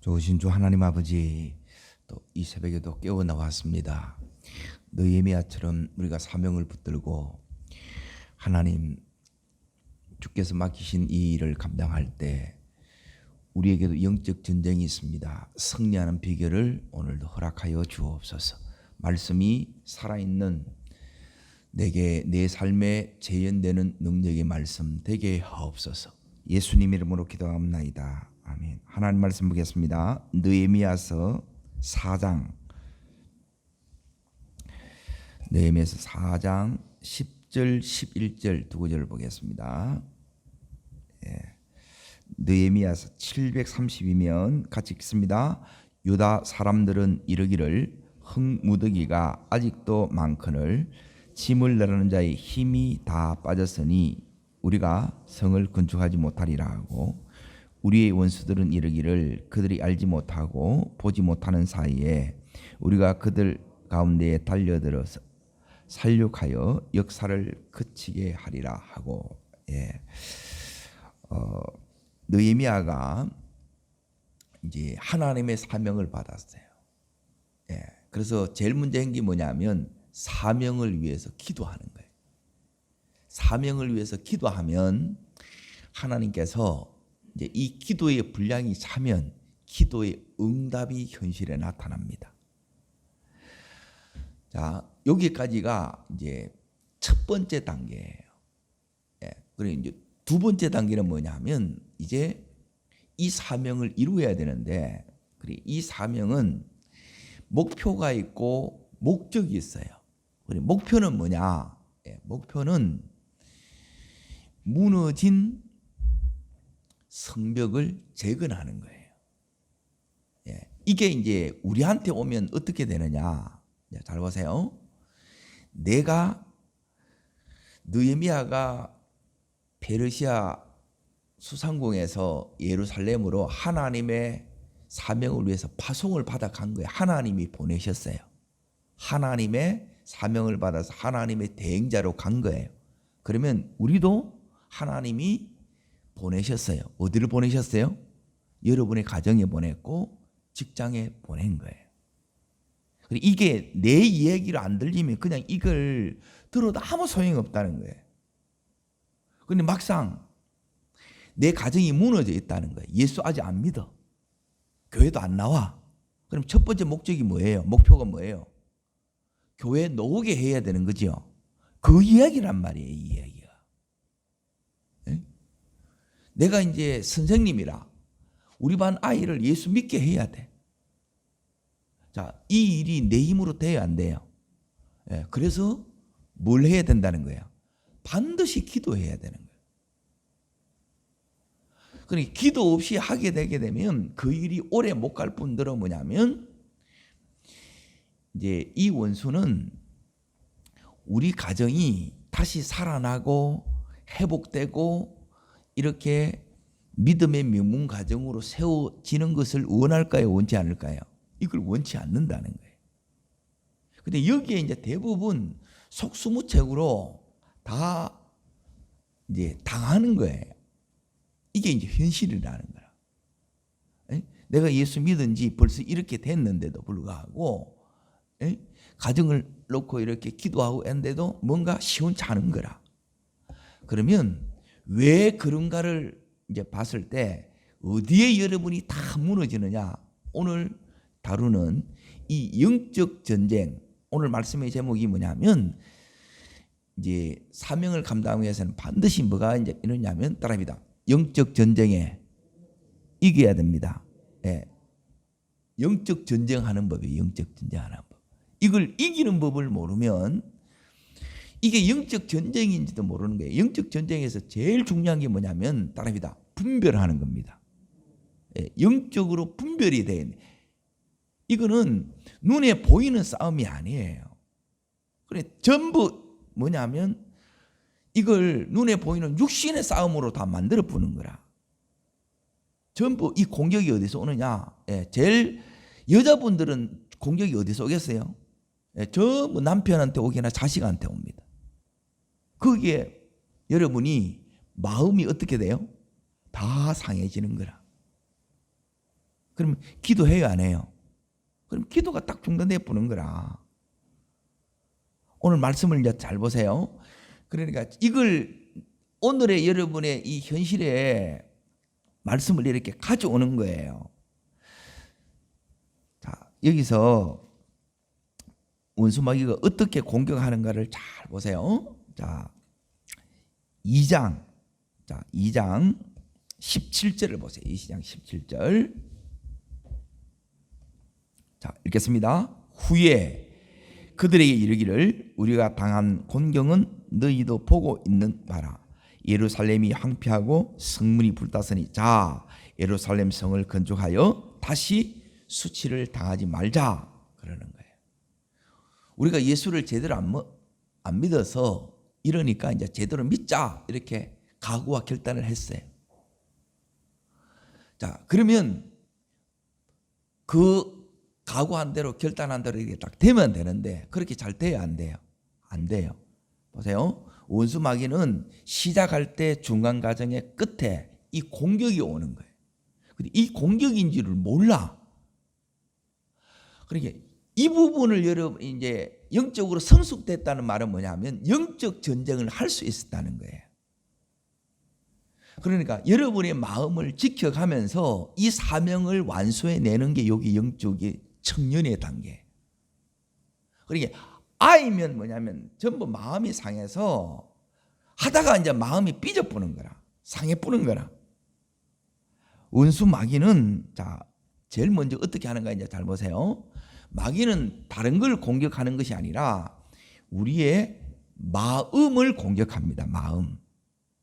좋으신 주 하나님 아버지, 또 이 새벽에도 깨어 나왔습니다. 느헤미야처럼 우리가 사명을 붙들고 하나님 주께서 맡기신 이 일을 감당할 때 우리에게도 영적 전쟁이 있습니다. 승리하는 비결을 오늘도 허락하여 주옵소서. 말씀이 살아있는 내게 내 삶에 재현되는 능력의 말씀 되게 하옵소서. 예수님 이름으로 기도합나이다. 아멘. 하나님 말씀 보겠습니다. 느헤미야서 4장, 느헤미야서 4장 10절 11절 두 구절을 보겠습니다. 느헤미야서 730이면 같이 읽습니다. 유다 사람들은 이르기를 흙무더기가 아직도 많거늘 짐을 내려는 자의 힘이 다 빠졌으니 우리가 성을 건축하지 못하리라 하고, 우리의 원수들은 이르기를 그들이 알지 못하고 보지 못하는 사이에 우리가 그들 가운데에 달려들어서 살육하여 역사를 그치게 하리라 하고. 느헤미야가 이제 하나님의 사명을 받았어요. 그래서 제일 문제인 게 뭐냐면 사명을 위해서 기도하는 거예요. 사명을 위해서 기도하면 하나님께서 이제 이 기도의 분량이 차면 기도의 응답이 현실에 나타납니다. 자, 여기까지가 이제 첫 번째 단계예요. 그리고 이제 두 번째 단계는 뭐냐면 이제 이 사명을 이루어야 되는데, 그리고 이 사명은 목표가 있고 목적이 있어요. 그리고 목표는 뭐냐? 목표는 무너진 성벽을 재건하는 거예요. 이게 이제 우리한테 오면 어떻게 되느냐? 잘 보세요. 내가 느헤미야가 페르시아 수상궁에서 예루살렘으로 하나님의 사명을 위해서 파송을 받아 간 거예요. 하나님이 보내셨어요. 하나님의 사명을 받아서 하나님의 대행자로 간 거예요. 그러면 우리도 하나님이 보내셨어요. 어디를 보내셨어요? 여러분의 가정에 보냈고 직장에 보낸 거예요. 그리고 이게 내 이야기로 안 들리면 그냥 이걸 들어도 아무 소용이 없다는 거예요. 그런데 막상 내 가정이 무너져 있다는 거예요. 예수 아직 안 믿어. 교회도 안 나와. 그럼 첫 번째 목적이 뭐예요? 목표가 뭐예요? 교회에 나오게 해야 되는 거죠. 그 이야기란 말이에요. 이 이야기가. 내가 이제 선생님이라 우리 반 아이를 예수 믿게 해야 돼. 자, 이 일이 내 힘으로 돼야 안 돼요. 그래서 뭘 해야 된다는 거예요? 반드시 기도해야 되는 거예요. 그러니까 기도 없이 하게 되게 되면 그 일이 오래 못 갈 뿐더러 뭐냐면 이제 이 원수는 우리 가정이 다시 살아나고 회복되고 이렇게 믿음의 명문 가정으로 세워지는 것을 원할까요? 원치 않을까요? 이걸 원치 않는다는 거예요. 근데 여기에 이제 대부분 속수무책으로 다 이제 당하는 거예요. 이게 이제 현실이라는 거야. 내가 예수 믿은 지 벌써 이렇게 됐는데도 불구하고 가정을 놓고 이렇게 기도하고 했는데도 뭔가 시원치 않은 거라. 그러면 왜 그런가를 이제 봤을 때 어디에 여러분이 다 무너지느냐? 오늘 다루는 이 영적 전쟁, 오늘 말씀의 제목이 뭐냐면 이제 사명을 감당하기 위해서는 반드시 뭐가 이제 이러냐면 따라합니다. 영적 전쟁에 이겨야 됩니다. 영적 전쟁하는 법이에요. 영적 전쟁하는 법. 이걸 이기는 법을 모르면 이게 영적 전쟁인지도 모르는 거예요. 영적 전쟁에서 제일 중요한 게 뭐냐면 따라합니다. 분별하는 겁니다. 영적으로 분별이 돼야 돼. 이거는 눈에 보이는 싸움이 아니에요. 그래, 전부 뭐냐면 이걸 눈에 보이는 육신의 싸움으로 다 만들어 부는 거라. 전부 이 공격이 어디서 오느냐? 제일 여자분들은 공격이 어디서 오겠어요? 전부 남편한테 오거나 자식한테 옵니다. 거기에 여러분이 마음이 어떻게 돼요? 다 상해지는 거라. 그러면 기도해요, 안 해요? 그럼 기도가 딱 중단돼 버는 거라. 오늘 말씀을 이제 잘 보세요. 그러니까 이걸 오늘의 여러분의 이 현실에 말씀을 이렇게 가져오는 거예요. 자, 여기서 원수마귀가 어떻게 공격하는가를 잘 보세요. 자, 2장 17절을 보세요. 2장 17절. 자, 읽겠습니다. 후에 그들에게 이르기를 우리가 당한 곤경은 너희도 보고 있는 바라. 예루살렘이 황폐하고 성문이 불탔으니 자, 예루살렘 성을 건축하여 다시 수치를 당하지 말자 그러는 거예요. 우리가 예수를 제대로 안 믿어서 이러니까 이제 제대로 믿자 이렇게 각오와 결단을 했어요. 자, 그러면 그 각오한 대로 결단한 대로 이게 딱 되면 되는데 그렇게 잘 돼요, 안 돼요? 안 돼요. 보세요. 원수 마귀는 시작할 때 중간 과정의 끝에 이 공격이 오는 거예요. 근데 이 공격인지를 몰라. 그러니까 이 부분을 여러분 이제 영적으로 성숙됐다는 말은 뭐냐면 영적 전쟁을 할 수 있었다는 거예요. 그러니까 여러분의 마음을 지켜가면서 이 사명을 완수해 내는 게 여기 영적의 청년의 단계. 그러니까 아이면 뭐냐면 전부 마음이 상해서 하다가 이제 마음이 삐져뿌는 거라. 상해뿌는 거라. 원수 마귀는 자, 제일 먼저 어떻게 하는가 이제 잘 보세요. 마귀는 다른 걸 공격하는 것이 아니라 우리의 마음을 공격합니다. 마음.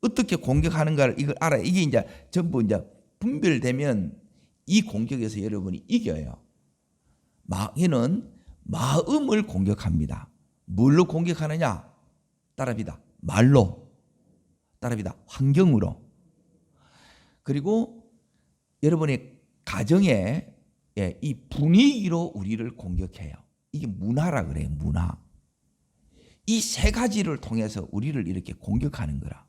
어떻게 공격하는가를 이걸 알아요. 이게 이제 전부 이제 분별되면 이 공격에서 여러분이 이겨요. 마귀는 마음을 공격합니다. 뭘로 공격하느냐? 따라합니다. 말로. 따라합니다. 환경으로. 그리고 여러분의 가정에 이 분위기로 우리를 공격해요. 이게 문화라 그래요. 문화. 이 세 가지를 통해서 우리를 이렇게 공격하는 거라.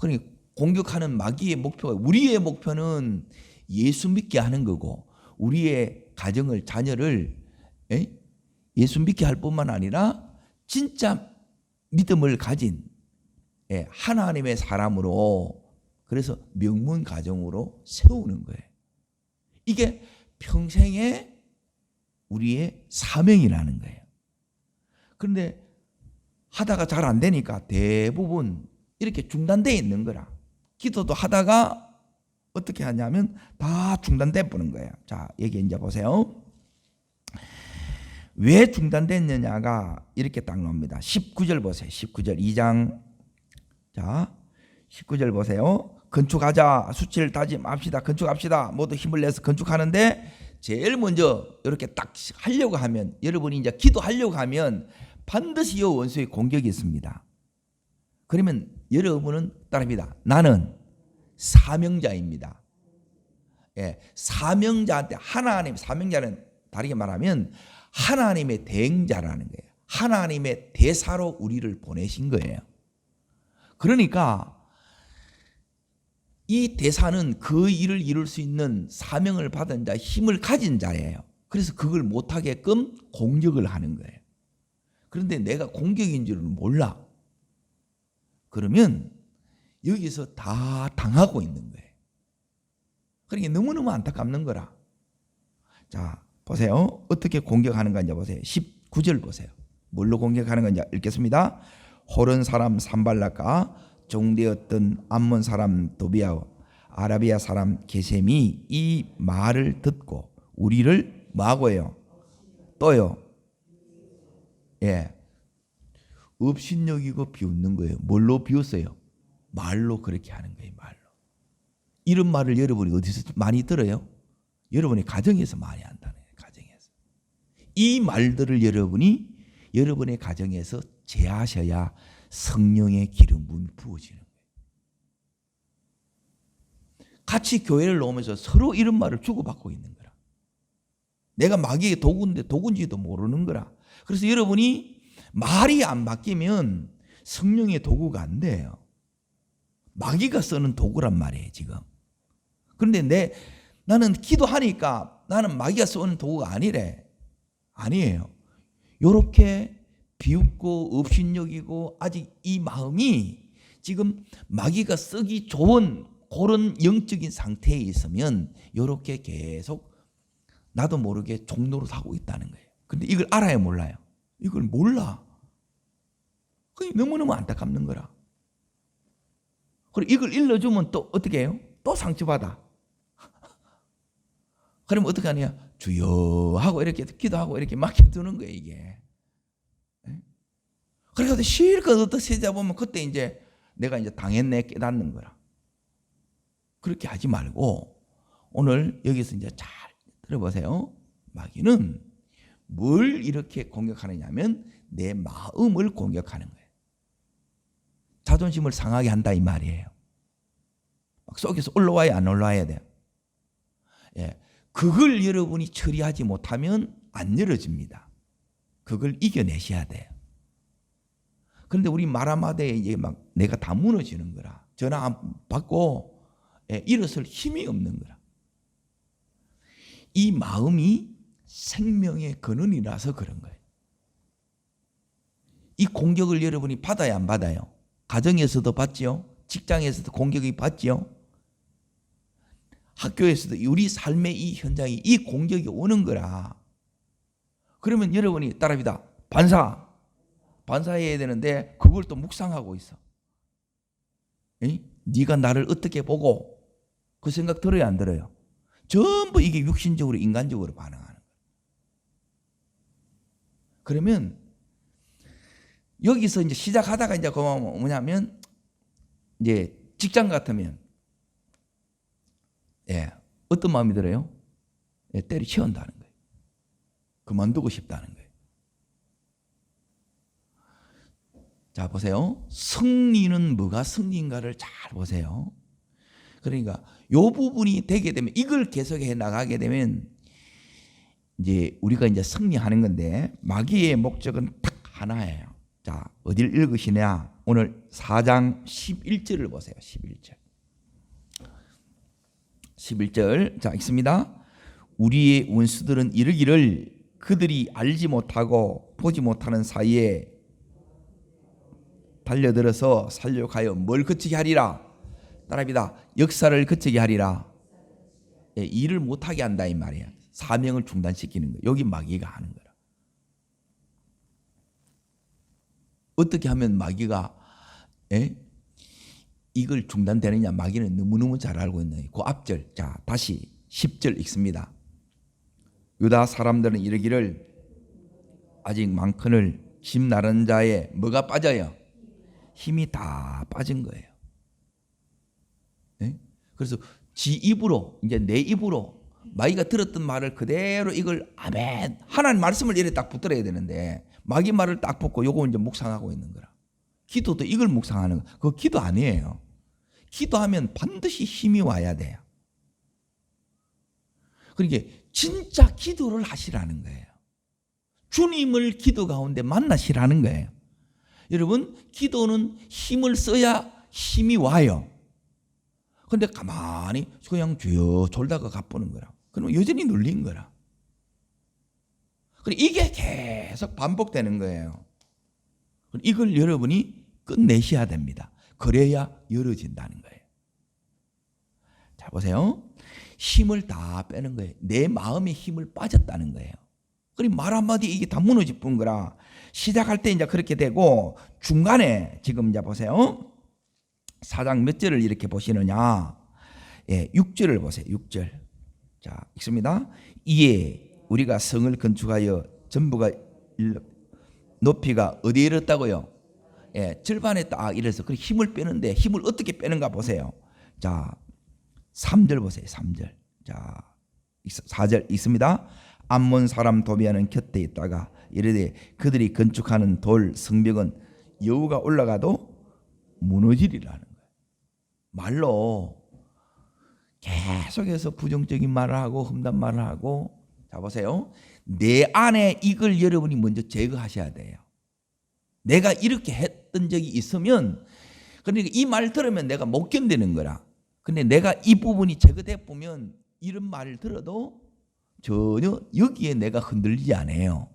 그러니까 공격하는 마귀의 목표가 우리의 목표는 예수 믿게 하는 거고 우리의 가정을 자녀를 예수 믿게 할 뿐만 아니라 진짜 믿음을 가진 하나님의 사람으로 그래서 명문 가정으로 세우는 거예요. 이게 평생의 우리의 사명이라는 거예요. 그런데 하다가 잘 안 되니까 대부분 이렇게 중단되어 있는 거라. 기도도 하다가 어떻게 하냐면 다 중단돼 버는 거예요. 자, 여기 이제 보세요. 왜 중단됐느냐가 이렇게 딱 나옵니다. 19절 보세요. 19절 2장. 자, 19절 보세요. 건축하자. 수치를 따지 맙시다. 건축합시다. 모두 힘을 내서 건축하는데 제일 먼저 이렇게 딱 하려고 하면 여러분이 이제 기도하려고 하면 반드시 이 원수의 공격이 있습니다. 그러면 여러분은 따라합니다. 나는 사명자입니다. 사명자한테 하나님, 사명자는 다르게 말하면 하나님의 대행자라는 거예요. 하나님의 대사로 우리를 보내신 거예요. 그러니까 이 대사는 그 일을 이룰 수 있는 사명을 받은 자, 힘을 가진 자예요. 그래서 그걸 못하게끔 공격을 하는 거예요. 그런데 내가 공격인 줄을 몰라. 그러면 여기서 다 당하고 있는 거예요. 그러니까 너무너무 안타깝는 거라. 자, 보세요. 어떻게 공격하는가 이제 보세요. 19절 보세요. 뭘로 공격하는 건지 읽겠습니다. 호른 사람 산발락과 종되었던 암몬 사람 도비아와 아라비아 사람 게셈이 이 말을 듣고 우리를 뭐하고 해요? 또요. 업신여기고 비웃는 거예요. 뭘로 비웃어요? 말로 그렇게 하는 거예요. 말로. 이런 말을 여러분이 어디서 많이 들어요? 여러분의 가정에서 많이 한다는 거예요. 가정에서. 이 말들을 여러분이 여러분의 가정에서 제하셔야 성령의 기름 부음이 부어지는 거예요. 같이 교회를 나오면서 서로 이런 말을 주고받고 있는 거라. 내가 마귀의 도구인데 도구인지도 모르는 거라. 그래서 여러분이 말이 안 바뀌면 성령의 도구가 안 돼요. 마귀가 쓰는 도구란 말이에요, 지금. 그런데 나는 기도하니까 나는 마귀가 쏘는 도구가 아니래. 아니에요. 요렇게 비웃고 업신여기고 아직 이 마음이 지금 마귀가 쓰기 좋은 그런 영적인 상태에 있으면 요렇게 계속 나도 모르게 종노릇 하고 있다는 거예요. 근데 이걸 알아야 몰라요. 이걸 몰라. 그게 너무너무 안타깝는 거라. 그리고 이걸 일러주면 또 어떻게 해요? 또 상처받아. 그러면 어떻게 하냐? 주여 하고 이렇게 기도하고 이렇게 맡겨두는 거예요, 이게. 그래서 실컷 어떻게 세자보면 그때 이제 내가 이제 당했네 깨닫는 거라. 그렇게 하지 말고 오늘 여기서 이제 잘 들어보세요. 마귀는 뭘 이렇게 공격하느냐면 내 마음을 공격하는 거예요. 자존심을 상하게 한다 이 말이에요. 막 속에서 올라와야 안 올라와야 돼요. 예, 그걸 여러분이 처리하지 못하면 안 열어집니다. 그걸 이겨내셔야 돼요. 그런데 우리 말 한마디에 이제 막 내가 다 무너지는 거라. 전화 안 받고 일어설 힘이 없는 거라. 이 마음이 생명의 근원이라서 그런 거예요. 이 공격을 여러분이 받아야 안 받아요? 가정에서도 받지요. 직장에서도 공격이 받지요. 학교에서도 우리 삶의 이 현장이 이 공격이 오는 거라. 그러면 여러분이 따라합니다. 반사해야 되는데 그걸 또 묵상하고 있어. 네가 나를 어떻게 보고 그 생각 들어요 안 들어요? 전부 이게 육신적으로 인간적으로 반응하는 거예요. 그러면 여기서 이제 시작하다가 이제 뭐냐면 이제 직장 같으면 어떤 마음이 들어요? 때려치운다는 거예요. 그만두고 싶다는 거예요. 자 보세요. 승리는 뭐가 승리인가를 잘 보세요. 그러니까 요 부분이 되게 되면 이걸 계속해 나가게 되면 이제 우리가 이제 승리하는 건데 마귀의 목적은 딱 하나예요. 자 어딜 읽으시냐? 오늘 4장 11절을 보세요. 11절. 자 읽습니다. 우리의 원수들은 이르기를 그들이 알지 못하고 보지 못하는 사이에 달려들어서 살려가여 뭘 그치게 하리라. 따라합니다. 역사를 그치게 하리라. 일을 못하게 한다 이 말이야. 사명을 중단시키는 거. 여기 마귀가 하는 거라. 어떻게 하면 마귀가 이걸 중단되느냐? 마귀는 너무너무 잘 알고 있는 그 앞절. 자 다시 10절 읽습니다. 유다 사람들은 이르기를 아직 많거늘 집 나른 자의 뭐가 빠져요? 힘이 다 빠진 거예요. 그래서 지 입으로 이제 내 입으로 마귀가 들었던 말을 그대로 이걸 아멘 하나님 말씀을 이렇게 딱 붙들어야 되는데 마귀 말을 딱 붙고 요거 이제 묵상하고 있는 거라. 기도도 이걸 묵상하는 거. 그거 기도 아니에요. 기도하면 반드시 힘이 와야 돼요. 그러니까 진짜 기도를 하시라는 거예요. 주님을 기도 가운데 만나시라는 거예요. 여러분 기도는 힘을 써야 힘이 와요. 근데 가만히 그냥 주여 졸다가 가보는 거라. 그러면 여전히 눌린 거라. 이게 계속 반복되는 거예요. 이걸 여러분이 끝내셔야 됩니다. 그래야 열어진다는 거예요. 자 보세요. 힘을 다 빼는 거예요. 내 마음의 힘을 빠졌다는 거예요. 그리고 말 한마디 이게 다 무너질 뿐 거라. 시작할 때 이제 그렇게 되고 중간에 지금 이제 보세요. 4장 몇 절을 이렇게 보시느냐? 6절을 보세요. 6절. 자, 읽습니다. 이에 우리가 성을 건축하여 전부가 높이가 어디에 이르렀다고요? 절반에 딱 이래서 그 힘을 빼는데 힘을 어떻게 빼는가 보세요. 자, 3절 보세요. 3절. 자, 4절 읽습니다. 암몬 사람 도비아는 곁에 있다가 이르되 그들이 건축하는 돌 성벽은 여우가 올라가도 무너지리라는 거예요. 말로 계속해서 부정적인 말을 하고 험담 말을 하고. 자 보세요. 내 안에 이걸 여러분이 먼저 제거하셔야 돼요. 내가 이렇게 했던 적이 있으면 그러니까 이 말 들으면 내가 못 견디는 거라. 근데 내가 이 부분이 제거돼 보면 이런 말을 들어도 전혀 여기에 내가 흔들리지 않아요.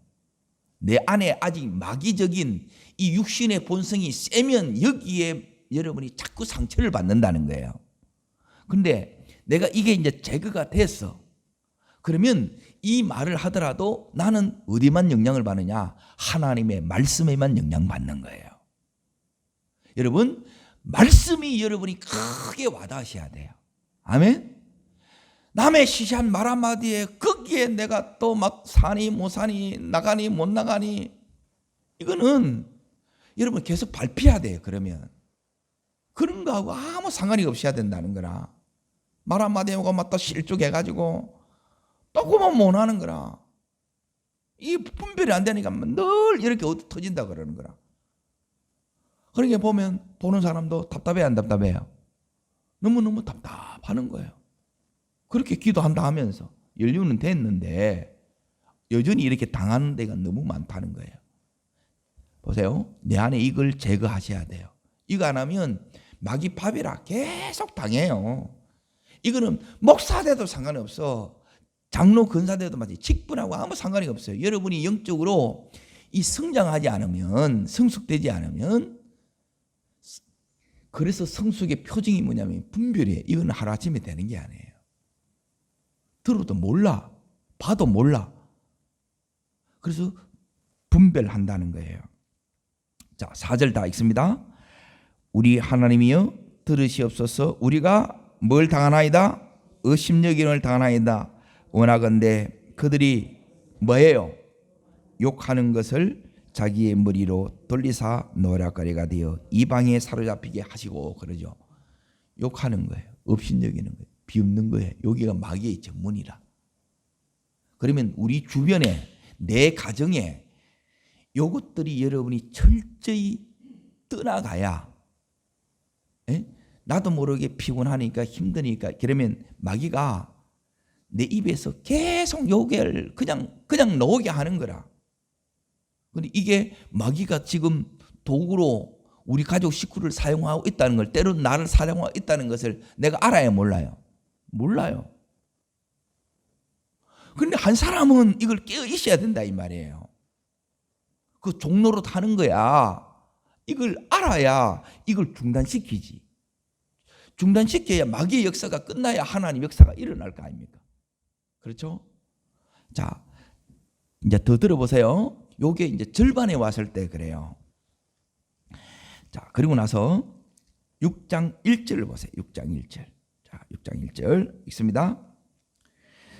내 안에 아직 마귀적인 이 육신의 본성이 세면 여기에 여러분이 자꾸 상처를 받는다는 거예요. 근데 내가 이게 이제 제거가 됐어. 그러면 이 말을 하더라도 나는 어디만 영향을 받느냐? 하나님의 말씀에만 영향받는 거예요. 여러분, 말씀이 여러분이 크게 와닿으셔야 돼요. 아멘? 남의 시시한 말 한마디에 거기에 내가 또 막 사니 못 사니 나가니 못 나가니 이거는 여러분 계속 밟혀야 돼요. 그러면 그런 거하고 아무 상관이 없어야 된다는 거라. 말 한마디 하고 막 또 실족해가지고 또 그만 못하는 거라. 이 분별이 안 되니까 늘 이렇게 터진다 그러는 거라. 그러니까 보면 보는 사람도 답답해 안 답답해요? 너무너무 답답하는 거예요. 그렇게 기도한다 하면서 연륜은 됐는데 여전히 이렇게 당하는 데가 너무 많다는 거예요. 보세요. 내 안에 이걸 제거하셔야 돼요. 이거 안 하면 마귀 파비라 계속 당해요. 이거는 목사 돼도 상관없어. 장로 근사 돼도 마치 직분하고 아무 상관이 없어요. 여러분이 영적으로 이 성장하지 않으면, 성숙되지 않으면, 그래서 성숙의 표징이 뭐냐면 분별이에요. 이건 하루아침에 되는 게 아니에요. 들어도 몰라. 봐도 몰라. 그래서 분별한다는 거예요. 자, 4절 다 읽습니다. 우리 하나님이여 들으시옵소서. 우리가 뭘 당하나이다? 의심여김을 당하나이다. 원하건대 그들이 뭐예요? 욕하는 것을 자기의 머리로 돌리사 노략거리가 되어 이방에 사로잡히게 하시고 그러죠. 욕하는 거예요. 업신여기는 거예요. 비웃는 거예요. 여기가 마귀의 전문이라. 그러면 우리 주변에 내 가정에 요것들이 여러분이 철저히 떠나가야, 나도 모르게 피곤하니까 힘드니까 그러면 마귀가 내 입에서 계속 욕을 그냥 나오게 하는 거라. 근데 이게 마귀가 지금 도구로 우리 가족 식구를 사용하고 있다는 걸, 때로는 나를 사용하고 있다는 것을 내가 알아야 몰라요? 몰라요. 그런데 한 사람은 이걸 깨어 있어야 된다 이 말이에요. 그 종로로 타는 거야. 이걸 알아야 이걸 중단시키지. 중단시켜야 마귀의 역사가 끝나야 하나님 역사가 일어날 거 아닙니까? 그렇죠? 자, 이제 더 들어보세요. 요게 이제 절반에 왔을 때 그래요. 자, 그리고 나서 6장 1절을 보세요. 6장 1절. 자, 6장 1절 읽습니다.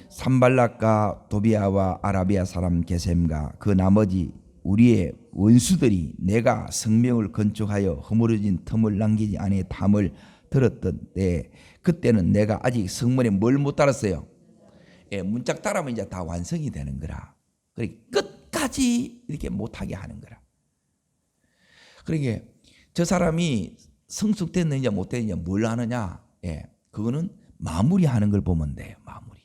산발락과 도비아와 아라비아 사람 게셈과 그 나머지 우리의 원수들이 내가 성명을 건축하여 허물어진 틈을 남기지 아니 담을 들었던 때, 그때는 내가 아직 성문에 뭘 못 달았어요? 문짝 달아면 이제 다 완성이 되는 거라. 그러니까 끝까지 이렇게 못하게 하는 거라. 그러니까 저 사람이 성숙됐느냐 못됐느냐 뭘 하느냐, 그거는 마무리하는 걸 보면 돼요. 마무리.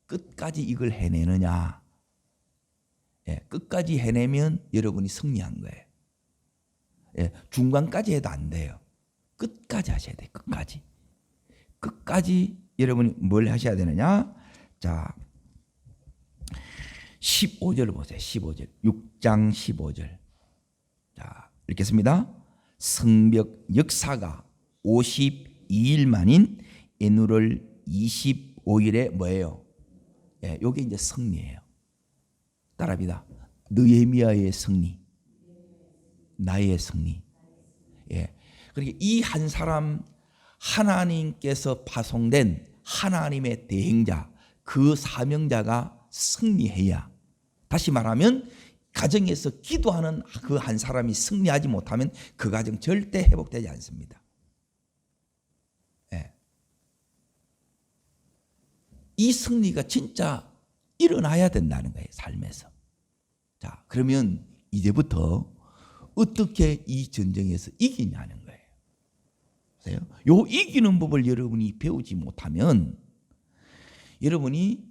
끝까지 이걸 해내느냐. 끝까지 해내면 여러분이 승리한 거예요. 중간까지 해도 안 돼요. 끝까지 하셔야 돼요. 끝까지. 끝까지 여러분이 뭘 하셔야 되느냐. 자, 15절을 보세요. 15절. 6장 15절. 자, 읽겠습니다. 성벽 역사가 52일 만인 애누를 25일에 뭐예요? 요게 이제 승리예요. 따라합니다. 느헤미야의 승리, 나의 승리. 그러니까 이 한 사람, 하나님께서 파송된 하나님의 대행자, 그 사명자가 승리해야, 다시 말하면 가정에서 기도하는 그 한 사람이 승리하지 못하면 그 가정 절대 회복되지 않습니다. 이 승리가 진짜 일어나야 된다는 거예요, 삶에서. 자, 그러면 이제부터 어떻게 이 전쟁에서 이기냐는 거예요. 보세요. 요 이기는 법을 여러분이 배우지 못하면 여러분이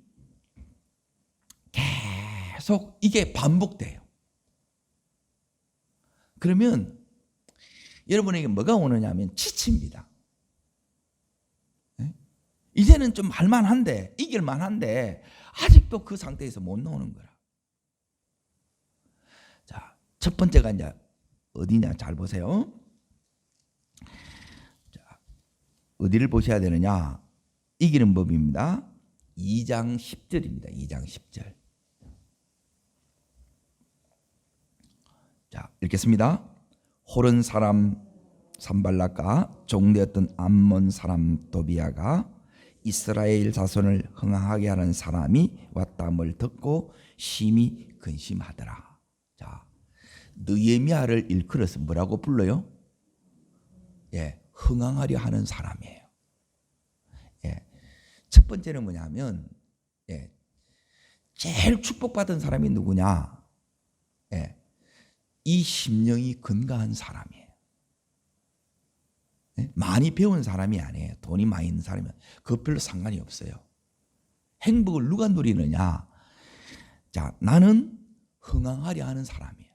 계속 이게 반복돼요. 그러면 여러분에게 뭐가 오느냐면 지칩니다. 이제는 좀 할만한데, 이길만한데 아직도 그 상태에서 못 나오는 거라. 자, 첫 번째가 이제 어디냐 잘 보세요. 자, 어디를 보셔야 되느냐? 이기는 법입니다. 2장 10절입니다. 2장 10절. 자, 읽겠습니다. 호른 사람 산발락과 종되었던 암몬 사람 도비아가 이스라엘 자손을 흥하게 하는 사람이 왔다함을 듣고 심히 근심하더라. 자, 느헤미야를 일컬어서 뭐라고 불러요? 예, 흥하려 하는 사람이에요. 예, 첫 번째는 뭐냐면, 예, 제일 축복받은 사람이 누구냐? 예, 이 심령이 건강한 사람이에요. 예? 많이 배운 사람이 아니에요. 돈이 많이 있는 사람이면 그거 별로 상관이 없어요. 행복을 누가 누리느냐? 자, 나는 흥황하려 하는 사람이에요.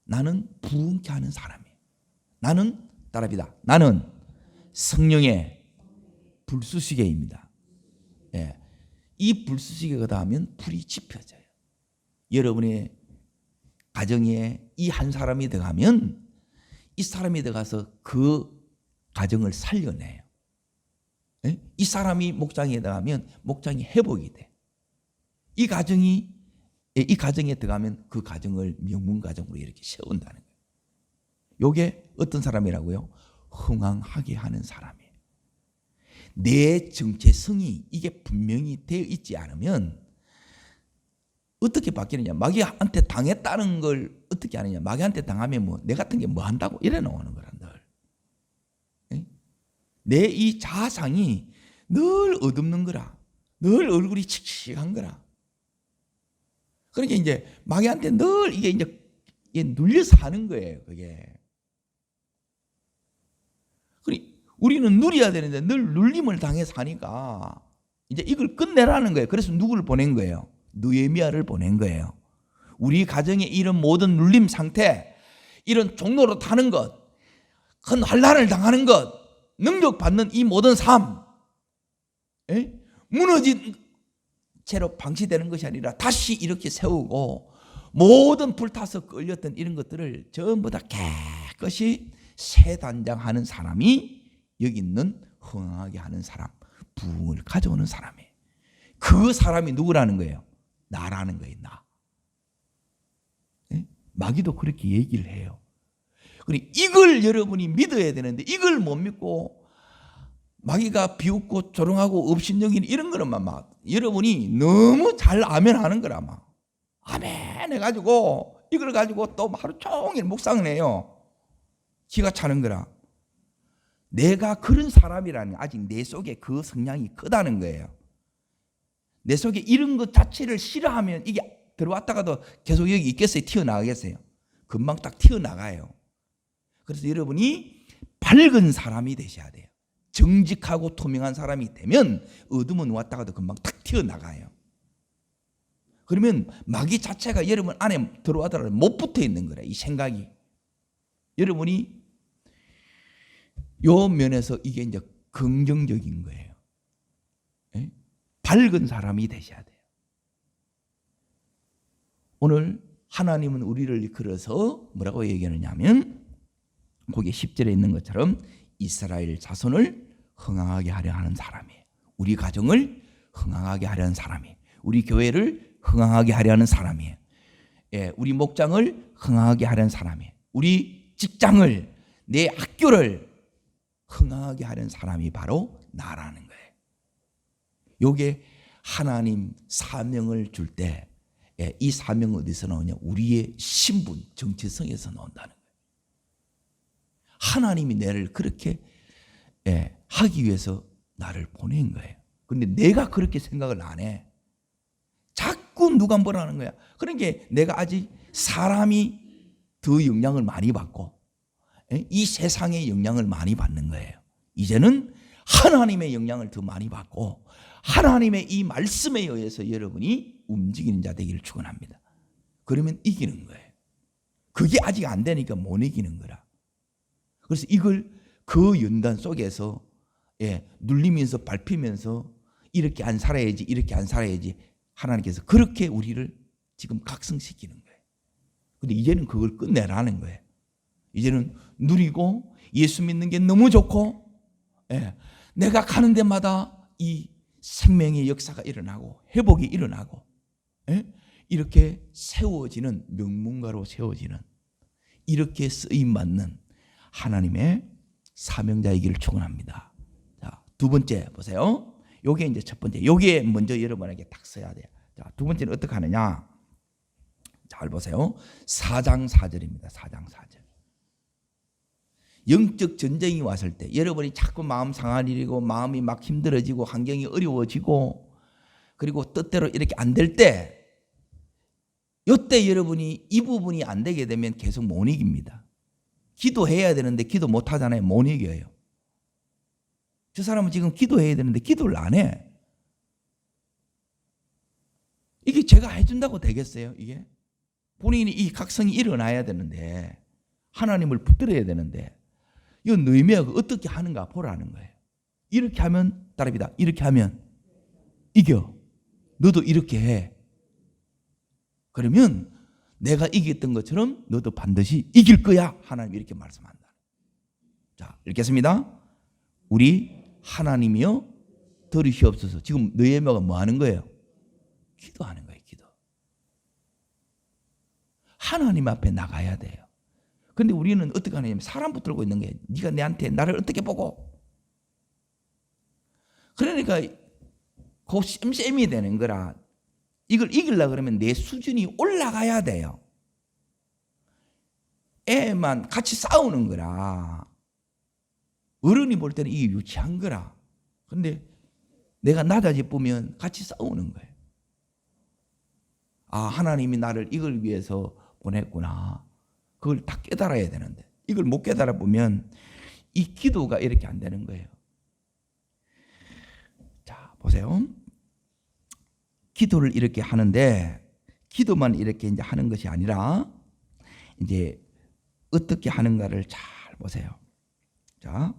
나는 부흥케 하는 사람이에요. 나는 따라합니다. 나는 성령의 불수시개입니다. 예, 이 불수시개가 닿으면 불이 지펴져요. 여러분의 가정에 이 한 사람이 들어가면 이 사람이 들어가서 그 가정을 살려내요. 예? 이 사람이 목장에 들어가면 목장이 회복이 돼. 이 가정에 들어가면 그 가정을 명문 가정으로 이렇게 세운다는 거예요. 이게 어떤 사람이라고요? 흥황하게 하는 사람이에요. 내 정체성이 이게 분명히 되어 있지 않으면 어떻게 바뀌느냐? 마귀한테 당했다는 걸 어떻게 하느냐? 마귀한테 당하면 뭐 내 같은 게 뭐 한다고 이래 나오는 거라 늘. 내 이 자상이 늘 얻없는 거라. 늘 얼굴이 칙칙한 거라. 그러니까 이제 마귀한테 늘 이게 이제 눌려서 하는 거예요. 그게. 우리는 누려야 되는데 늘 눌림을 당해서 하니까 이제 이걸 끝내라는 거예요. 그래서 누구를 보낸 거예요? 느헤미야를 보낸 거예요. 우리 가정에 이런 모든 눌림 상태, 이런 종로로 타는 것, 큰 환난을 당하는 것, 능력받는 이 모든 삶, 무너진 채로 방치되는 것이 아니라 다시 이렇게 세우고 모든 불타서 끌렸던 이런 것들을 전부 다 깨끗이 새단장하는 사람이 여기 있는 흥하게 하는 사람, 부흥을 가져오는 사람이에요. 그 사람이 누구라는 거예요? 나라는 거예요. 나. 마귀도 그렇게 얘기를 해요. 그리고 이걸 여러분이 믿어야 되는데 이걸 못 믿고 마귀가 비웃고 조롱하고 업신여기는 이런 거는 막 여러분이 너무 잘 아멘하는 거라 막 아멘 해가지고 이걸 가지고 또 하루 종일 묵상을 해요. 기가 차는 거라. 내가 그런 사람이라는 게 아직 내 속에 그 성향이 크다는 거예요. 내 속에 이런 것 자체를 싫어하면 이게 들어왔다가도 계속 여기 있겠어요? 튀어나가겠어요? 금방 딱 튀어나가요. 그래서 여러분이 밝은 사람이 되셔야 돼요. 정직하고 투명한 사람이 되면 어둠은 왔다가도 금방 탁 튀어나가요. 그러면 마귀 자체가 여러분 안에 들어와더라도 못 붙어 있는 거래. 이 생각이. 여러분이 요 면에서 이게 이제 긍정적인 거예요. 예? 밝은 사람이 되셔야 돼요. 오늘 하나님은 우리를 이끌어서 뭐라고 얘기하느냐면 거기 10절에 있는 것처럼 이스라엘 자손을 흥황하게 하려 하는 사람이에요. 우리 가정을 흥황하게 하려 하는 사람이에요. 우리 교회를 흥황하게 하려 하는 사람이에요. 예, 우리 목장을 흥황하게 하려는 사람이에요. 우리 직장을, 내 학교를 흥황하게 하려는 사람이 바로 나라는 거예요. 요게 하나님 사명을 줄 때 이 사명은 어디서 나오냐? 우리의 신분, 정체성에서 나온다는 거예요. 하나님이 나를 그렇게 하기 위해서 나를 보낸 거예요. 그런데 내가 그렇게 생각을 안 해. 자꾸 누가 뭐라는 거야. 그러니까 내가 아직 사람이 더 영향을 많이 받고 이 세상의 영향을 많이 받는 거예요. 이제는 하나님의 영향을 더 많이 받고 하나님의 이 말씀에 의해서 여러분이 움직이는 자 되기를 축원합니다. 그러면 이기는 거예요. 그게 아직 안 되니까 못 이기는 거라. 그래서 이걸 그 연단 속에서 눌리면서 밟히면서 이렇게 안 살아야지, 이렇게 안 살아야지 하나님께서 그렇게 우리를 지금 각성시키는 거예요. 근데 이제는 그걸 끝내라는 거예요. 이제는 누리고 예수 믿는 게 너무 좋고, 예, 내가 가는 데마다 이 생명의 역사가 일어나고 회복이 일어나고, 예, 이렇게 세워지는, 명문가로 세워지는, 이렇게 쓰임받는 하나님의 사명자이기를 축원합니다. 자, 두 번째 보세요. 요게 이제 첫 번째. 요게 먼저 여러분에게 딱 써야 돼요. 자, 두 번째는 어떻게 하느냐? 잘 보세요. 4장 4절입니다. 4장 4절. 영적 전쟁이 왔을 때 여러분이 자꾸 마음 상할 일이고 마음이 막 힘들어지고 환경이 어려워지고 그리고 뜻대로 이렇게 안 될 때, 이때 여러분이 이 부분이 안 되게 되면 계속 못 이깁니다. 기도해야 되는데 기도 못 하잖아요. 못 이겨요. 저 사람은 지금 기도해야 되는데 기도를 안 해. 이게 제가 해준다고 되겠어요? 이게 본인이 이 각성이 일어나야 되는데, 하나님을 붙들어야 되는데, 이거 너희가 어떻게 하는가 보라는 거예요. 이렇게 하면 따릅니다. 이렇게 하면 이겨. 너도 이렇게 해. 그러면 내가 이겼던 것처럼 너도 반드시 이길 거야. 하나님이 이렇게 말씀한다. 자, 읽겠습니다. 우리 하나님이여 들으시옵소서. 지금 느헤미야가 뭐 하는 거예요? 기도하는 거예요. 기도. 하나님 앞에 나가야 돼요. 그런데 우리는 어떻게 하냐면 사람 붙들고 있는 게, 네가 내한테 나를 어떻게 보고. 그러니까 그 쌤쌤이 되는 거라. 이걸 이기려고 그러면 내 수준이 올라가야 돼요. 애만 같이 싸우는 거라. 어른이 볼 때는 이게 유치한 거라. 그런데 내가 낮아져 보면 같이 싸우는 거예요. 아, 하나님이 나를 이걸 위해서 보냈구나. 그걸 다 깨달아야 되는데, 이걸 못 깨달아 보면 이 기도가 이렇게 안 되는 거예요. 자, 보세요. 기도를 이렇게 하는데, 기도만 이렇게 이제 하는 것이 아니라 이제 어떻게 하는가를 잘 보세요. 자,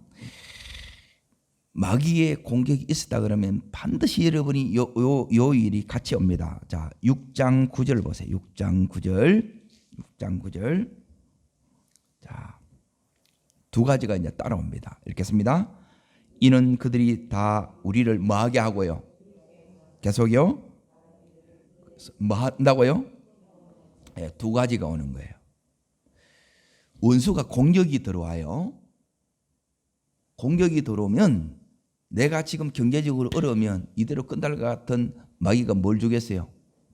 마귀의 공격이 있었다 그러면 반드시 여러분이 요 일이 같이 옵니다. 자, 6장 9절 보세요. 6장 9절. 6장 9절. 자, 두 가지가 이제 따라옵니다. 읽겠습니다. 이는 그들이 다 우리를 뭐하게 하고요? 계속요? 뭐 한다고요? 네, 두 가지가 오는 거예요. 원수가 공격이 들어와요. 공격이 들어오면 내가 지금 경제적으로 어려우면 이대로 끝날 것 같은 마귀가 뭘 주겠어요?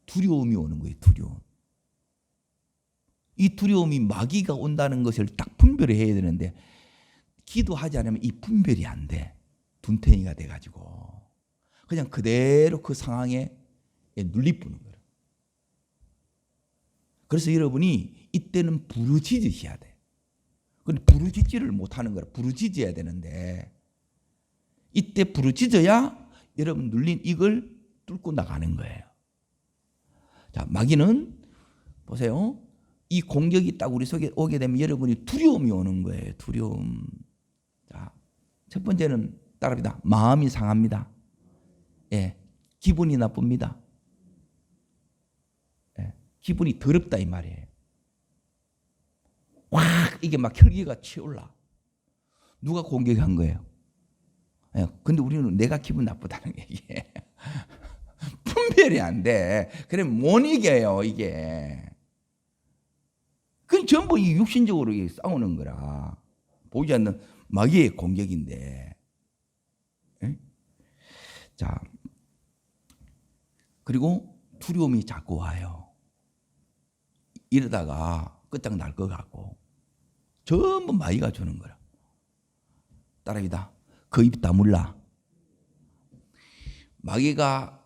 두려움이 오는 거예요. 두려움. 이 두려움이 마귀가 온다는 것을 딱 분별해야 되는데, 기도하지 않으면 이 분별이 안 돼. 둔탱이가 돼가지고 그냥 그대로 그 상황에 눌리뿌는 거예요. 그래서 여러분이 이때는 부르짖으셔야 돼. 근데 부르짖지를 못하는 거라. 부르짖어야 되는데, 이때 부르짖어야 여러분 눌린 이걸 뚫고 나가는 거예요. 자, 마귀는 보세요. 이 공격이 딱 우리 속에 오게 되면 여러분이 두려움이 오는 거예요. 두려움. 자, 첫 번째는 따라합니다. 마음이 상합니다. 예, 기분이 나쁩니다. 예, 기분이 더럽다 이 말이에요. 확 이게 막 혈기가 치올라. 누가 공격한 거예요? 예, 근데 우리는 내가 기분 나쁘다는 게 이게 분별이 안 돼. 그래 못 이겨요 이게. 그건 전부 이 육신적으로 싸우는 거라. 보이지 않는 마귀의 공격인데. 예? 자, 그리고 두려움이 자꾸 와요. 이러다가 끝장 날 것 같고 전부 마귀가 주는 거라. 따라합니다. 그 입 다물라. 마귀가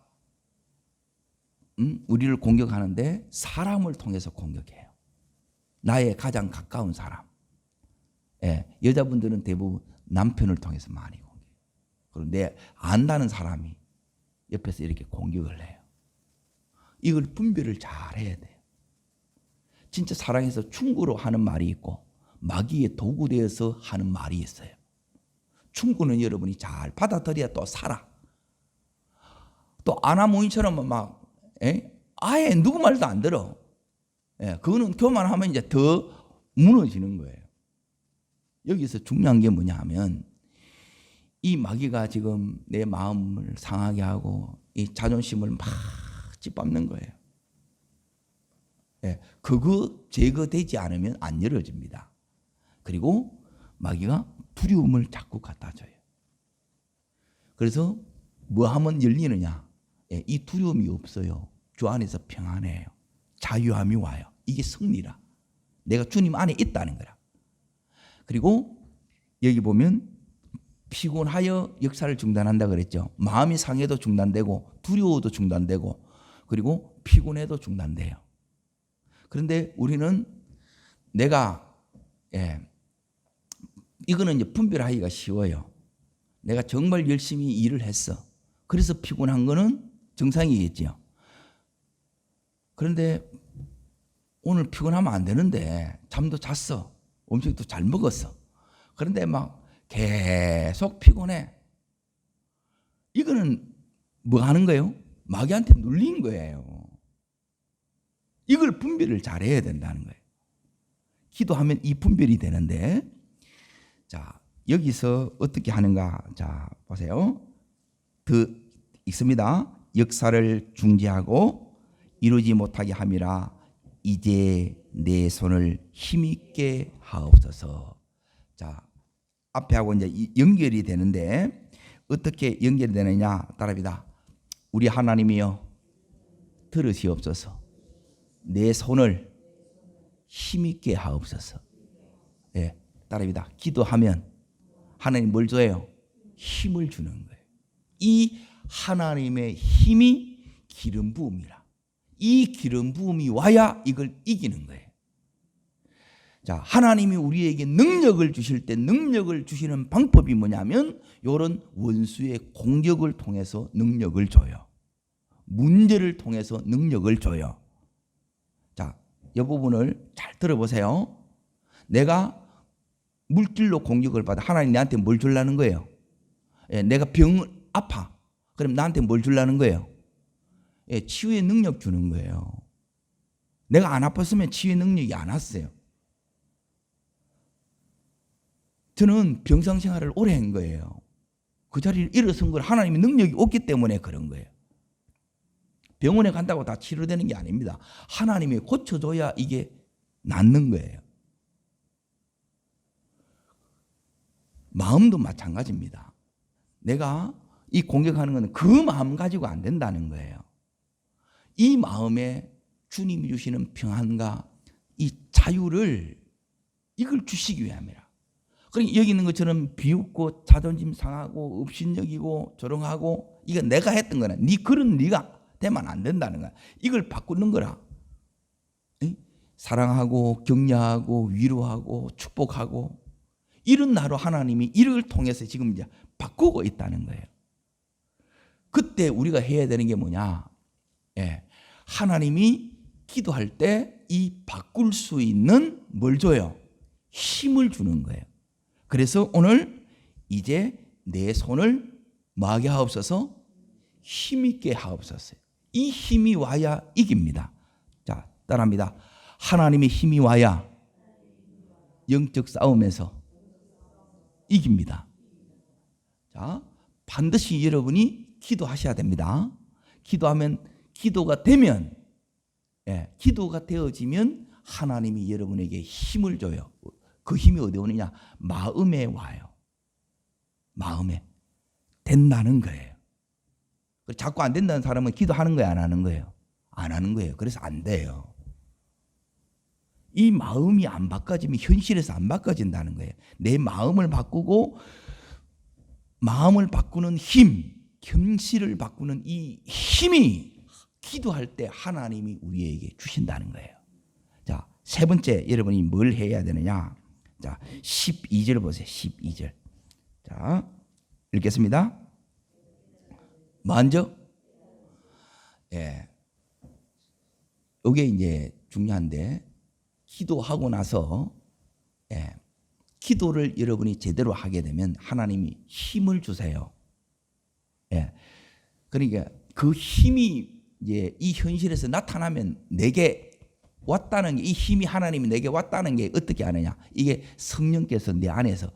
우리를 공격하는데 사람을 통해서 공격해요. 나의 가장 가까운 사람. 예, 여자분들은 대부분 남편을 통해서 많이 공격해요. 그리고 내 안다는 사람이 옆에서 이렇게 공격을 해요. 이걸 분별을 잘 해야 돼요. 진짜 사랑해서 충고로 하는 말이 있고 마귀의 도구 되어서 하는 말이 있어요. 충고는 여러분이 잘 받아들여야 또 살아. 또 아나모인처럼 막 예? 아예 누구 말도 안 들어. 예, 그거는 교만하면 이제 더 무너지는 거예요. 여기서 중요한 게 뭐냐 하면 이 마귀가 지금 내 마음을 상하게 하고 이 자존심을 막 짓밟는 거예요. 예, 그거 제거되지 않으면 안 열어집니다. 그리고 마귀가 두려움을 자꾸 갖다 줘요. 그래서 뭐 하면 열리느냐? 예, 이 두려움이 없어요. 주 안에서 평안해요. 자유함이 와요. 이게 승리라. 내가 주님 안에 있다는 거라. 그리고 여기 보면 피곤하여 역사를 중단한다 그랬죠. 마음이 상해도 중단되고 두려워도 중단되고 그리고 피곤해도 중단돼요. 그런데 우리는 내가 이거는 이제 분별하기가 쉬워요. 내가 정말 열심히 일을 했어. 그래서 피곤한 거는 정상이겠죠. 그런데 오늘 피곤하면 안 되는데 잠도 잤어. 음식도 잘 먹었어. 그런데 막 계속 피곤해. 이거는 뭐 하는 거예요? 마귀한테 눌린 거예요. 이걸 분별을 잘해야 된다는 거예요. 기도하면 이 분별이 되는데, 자 여기서 어떻게 하는가? 자 보세요. 더 있습니다. 역사를 중지하고 이루지 못하게 함이라. 이제 내 손을 힘있게 하옵소서. 자 앞에 하고 이제 연결이 되는데 어떻게 연결이 되느냐? 따라합니다. 우리 하나님이여 들으시옵소서. 내 손을 힘있게 하옵소서. 예, 따라합니다. 기도하면 하나님 뭘 줘요? 힘을 주는 거예요. 이 하나님의 힘이 기름 부음이라. 이 기름 부음이 와야 이걸 이기는 거예요. 자, 하나님이 우리에게 능력을 주실 때 능력을 주시는 방법이 뭐냐면 이런 원수의 공격을 통해서 능력을 줘요. 문제를 통해서 능력을 줘요. 자, 이 부분을 잘 들어보세요. 내가 물질로 공격을 받아 하나님 나한테 뭘 주려는 거예요? 예, 내가 아파. 그럼 나한테 뭘 주려는 거예요? 예, 치유의 능력 주는 거예요. 내가 안 아팠으면 치유의 능력이 안 왔어요. 저는 병상생활을 오래 한 거예요. 그 자리를 일어선 걸 하나님의 능력이 없기 때문에 그런 거예요. 병원에 간다고 다 치료되는 게 아닙니다. 하나님이 고쳐줘야 이게 낫는 거예요. 마음도 마찬가지입니다. 내가 이 공격하는 건 그 마음 가지고 안 된다는 거예요. 이 마음에 주님이 주시는 평안과 이 자유를 이걸 주시기 위함이라. 그러니까 여기 있는 것처럼 비웃고 자존심 상하고 업신여기고 조롱하고 이거 내가 했던 거나 네 그런 네가 되면 안 된다는 거야. 이걸 바꾸는 거라. 사랑하고 격려하고 위로하고 축복하고 이런 나로 하나님이 이를 통해서 지금 이제 바꾸고 있다는 거예요. 그때 우리가 해야 되는 게 뭐냐? 예, 하나님이 기도할 때 이 바꿀 수 있는 뭘 줘요? 힘을 주는 거예요. 그래서 오늘 이제 내 손을 뭐하게 하옵소서? 힘있게 하옵소서. 이 힘이 와야 이깁니다. 자, 따라합니다. 하나님의 힘이 와야 영적 싸움에서 이깁니다. 자, 반드시 여러분이 기도하셔야 됩니다. 기도하면 기도가 되면 기도가 되어지면 하나님이 여러분에게 힘을 줘요. 그 힘이 어디 오느냐? 마음에 와요. 마음에 된다는 거예요. 자꾸 안 된다는 사람은 기도하는 거예요, 안 하는 거예요? 안 하는 거예요. 그래서 안 돼요. 이 마음이 안 바꿔지면 현실에서 안 바꿔진다는 거예요. 내 마음을 바꾸고 마음을 바꾸는 힘, 현실을 바꾸는 이 힘이 기도할 때 하나님이 우리에게 주신다는 거예요. 자, 세 번째 여러분이 뭘 해야 되느냐? 자, 12절 보세요. 12절. 자, 읽겠습니다. 먼저 이게 이제 중요한데 기도하고 나서 기도를 여러분이 제대로 하게 되면 하나님이 힘을 주세요. 그러니까 그 힘이 이제 이 현실에서 나타나면 내게 왔다는 게, 이 힘이 하나님이 내게 왔다는 게 어떻게 아느냐? 이게 성령께서 내 안에서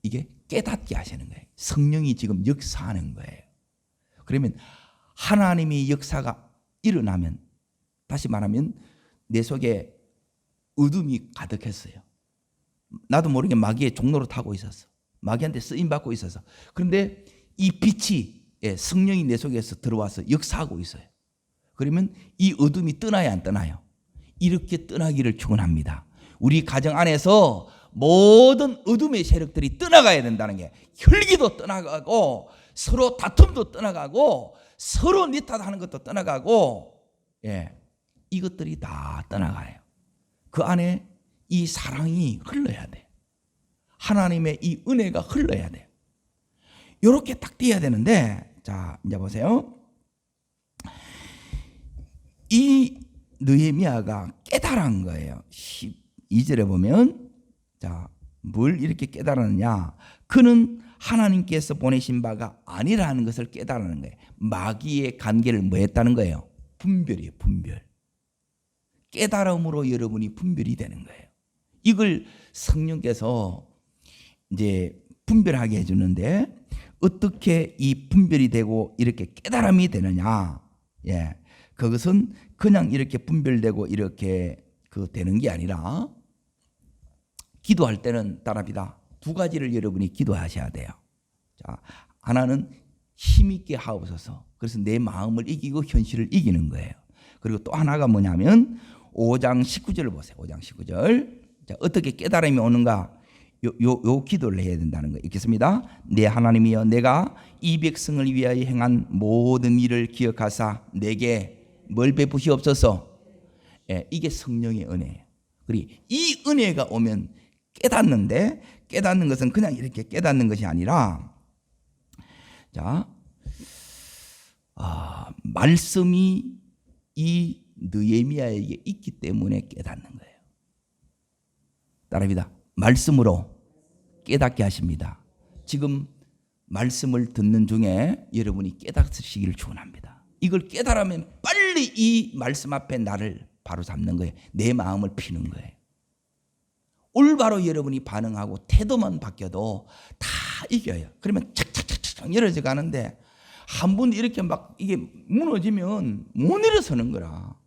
이게 깨닫게 하시는 거예요. 성령이 지금 역사하는 거예요. 그러면 하나님의 역사가 일어나면, 다시 말하면 내 속에 어둠이 가득했어요. 나도 모르게 마귀의 종로를 타고 있었어. 마귀한테 쓰임 받고 있어서. 그런데 이 빛이, 성령이 내 속에서 들어와서 역사하고 있어요. 그러면 이 어둠이 떠나야 안 떠나요? 이렇게 떠나기를 축원합니다. 우리 가정 안에서 모든 어둠의 세력들이 떠나가야 된다는 게, 혈기도 떠나가고 서로 다툼도 떠나가고 서로 니탓하는 것도 떠나가고, 이것들이 다 떠나가요. 그 안에 이 사랑이 흘러야 돼요. 하나님의 이 은혜가 흘러야 돼요. 이렇게 딱 돼야 되는데, 자 이제 보세요. 이 느헤미야가 깨달은 거예요. 12절에 보면, 자, 뭘 이렇게 깨달았느냐? 그는 하나님께서 보내신 바가 아니라는 것을 깨달은 거예요. 마귀의 관계를 뭐 했다는 거예요? 분별이에요, 분별. 깨달음으로 여러분이 분별이 되는 거예요. 이걸 성령께서 이제 분별하게 해주는데, 어떻게 이 분별이 되고 이렇게 깨달음이 되느냐? 그것은 그냥 이렇게 분별되고 이렇게 되는 게 아니라, 기도할 때는 따라합니다. 두 가지를 여러분이 기도하셔야 돼요. 자, 하나는 힘있게 하옵소서. 그래서 내 마음을 이기고 현실을 이기는 거예요. 그리고 또 하나가 뭐냐면 5장 19절을 보세요. 5장 19절. 자, 어떻게 깨달음이 오는가? 요 기도를 해야 된다는 거 읽겠습니다. 내 하나님이여, 내가 이 백성을 위하여 행한 모든 일을 기억하사 내게 뭘 베푸시옵소서. 이게 성령의 은혜예요. 그리고 이 은혜가 오면 깨닫는데, 깨닫는 것은 그냥 이렇게 깨닫는 것이 아니라, 자, 말씀이 이 느헤미야에게 있기 때문에 깨닫는 거예요. 따라합니다. 말씀으로 깨닫게 하십니다. 지금 말씀을 듣는 중에 여러분이 깨닫으시기를 축원합니다. 이걸 깨달으면 빨리 이 말씀 앞에 나를 바로 잡는 거예요. 내 마음을 피는 거예요. 올바로 여러분이 반응하고 태도만 바뀌어도 다 이겨요. 그러면 착착착착 열어져 가는데, 한 번 이렇게 막 이게 무너지면 못 일어서는 거라.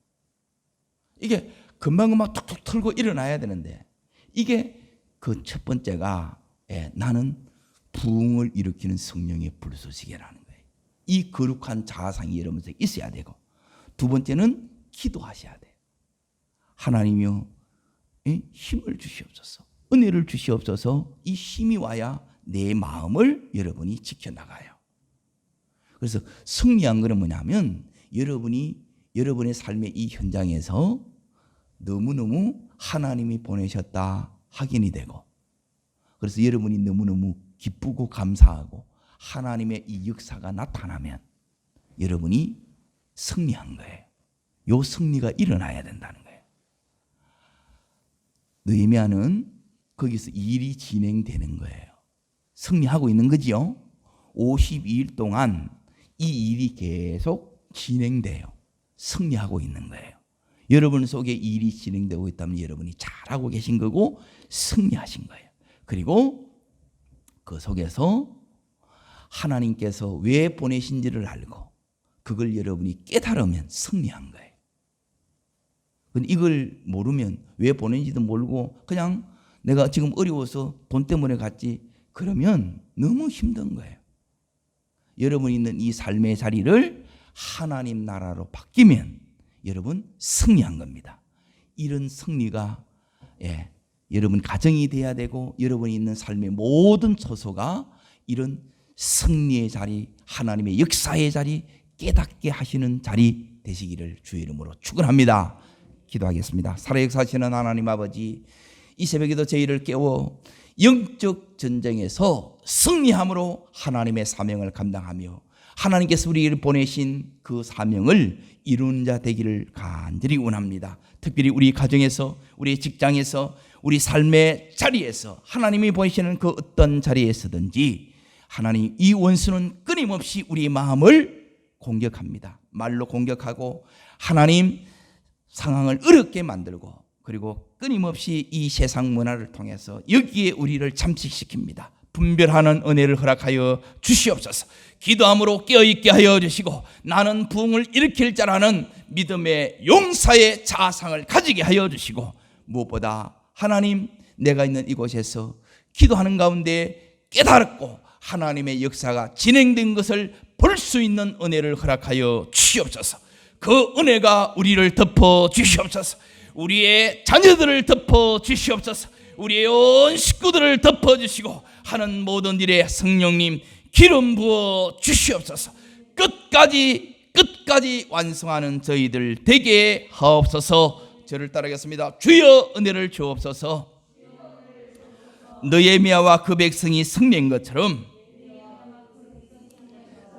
이게 금방금방 툭툭 털고 일어나야 되는데, 이게 그 첫 번째가, 나는 부흥을 일으키는 성령의 불쏘시개라는 거예요. 이 거룩한 자아상이 여러분에게 있어야 되고, 두 번째는 기도하셔야 돼요. 하나님이여, 힘을 주시옵소서, 은혜를 주시옵소서. 이 힘이 와야 내 마음을 여러분이 지켜나가요. 그래서 승리한 것은 뭐냐면, 여러분이 여러분의 삶의 이 현장에서 너무너무 하나님이 보내셨다 확인이 되고, 그래서 여러분이 너무너무 기쁘고 감사하고 하나님의 이 역사가 나타나면 여러분이 승리한 거예요. 요 승리가 일어나야 된다는 거예요. 느헤미야는 거기서 일이 진행되는 거예요. 승리하고 있는 거지요. 52일 동안 이 일이 계속 진행돼요. 승리하고 있는 거예요. 여러분 속에 일이 진행되고 있다면 여러분이 잘하고 계신 거고 승리하신 거예요. 그리고 그 속에서 하나님께서 왜 보내신지를 알고 그걸 여러분이 깨달으면 승리한 거예요. 근데 이걸 모르면, 왜 보낸지도 모르고 그냥 내가 지금 어려워서 돈 때문에 갔지, 그러면 너무 힘든 거예요. 여러분이 있는 이 삶의 자리를 하나님 나라로 바뀌면 여러분 승리한 겁니다. 이런 승리가 여러분 가정이 돼야 되고, 여러분이 있는 삶의 모든 처소가 이런 승리의 자리, 하나님의 역사의 자리, 깨닫게 하시는 자리 되시기를 주의 이름으로 축원합니다. 기도하겠습니다. 살아역사하시는 하나님 아버지, 이 새벽에도 저희를 깨워 영적 전쟁에서 승리함으로 하나님의 사명을 감당하며 하나님께서 우리를 보내신 그 사명을 이루는 자 되기를 간절히 원합니다. 특별히 우리 가정에서, 우리 직장에서, 우리 삶의 자리에서, 하나님이 보내시는 그 어떤 자리에서든지 하나님, 이 원수는 끊임없이 우리 마음을 공격합니다. 말로 공격하고 하나님 상황을 어렵게 만들고 그리고 끊임없이 이 세상 문화를 통해서 여기에 우리를 잠식시킵니다. 분별하는 은혜를 허락하여 주시옵소서. 기도함으로 깨어있게 하여 주시고 나는 부흥을 일으킬 자라는 믿음의 용사의 자상을 가지게 하여 주시고 무엇보다 하나님 내가 있는 이곳에서 기도하는 가운데 깨달았고 하나님의 역사가 진행된 것을 볼 수 있는 은혜를 허락하여 주시옵소서. 그 은혜가 우리를 덮어 주시옵소서. 우리의 자녀들을 덮어 주시옵소서. 우리의 온 식구들을 덮어 주시고 하는 모든 일에 성령님 기름 부어 주시옵소서. 끝까지 완성하는 저희들 되게 하옵소서. 저를 따르겠습니다. 주여 은혜를 주옵소서. 느헤미야와 그 백성이 승리한 것처럼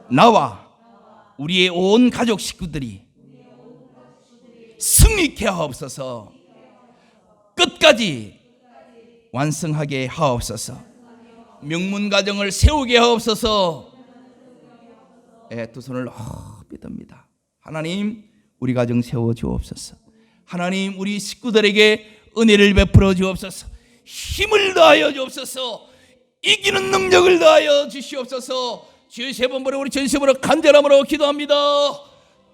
나와 우리의 온 가족 식구들이 승리케 하옵소서. 끝까지 완성하게 하옵소서. 명문 가정을 세우게 하옵소서. 두 손을 높이 듭니다. 하나님 우리 가정 세워 주옵소서. 하나님 우리 식구들에게 은혜를 베풀어 주옵소서. 힘을 더하여 주옵소서. 이기는 능력을 더하여 주시옵소서. 주의 세 번 보내 우리 전심으로 간절함으로 기도합니다.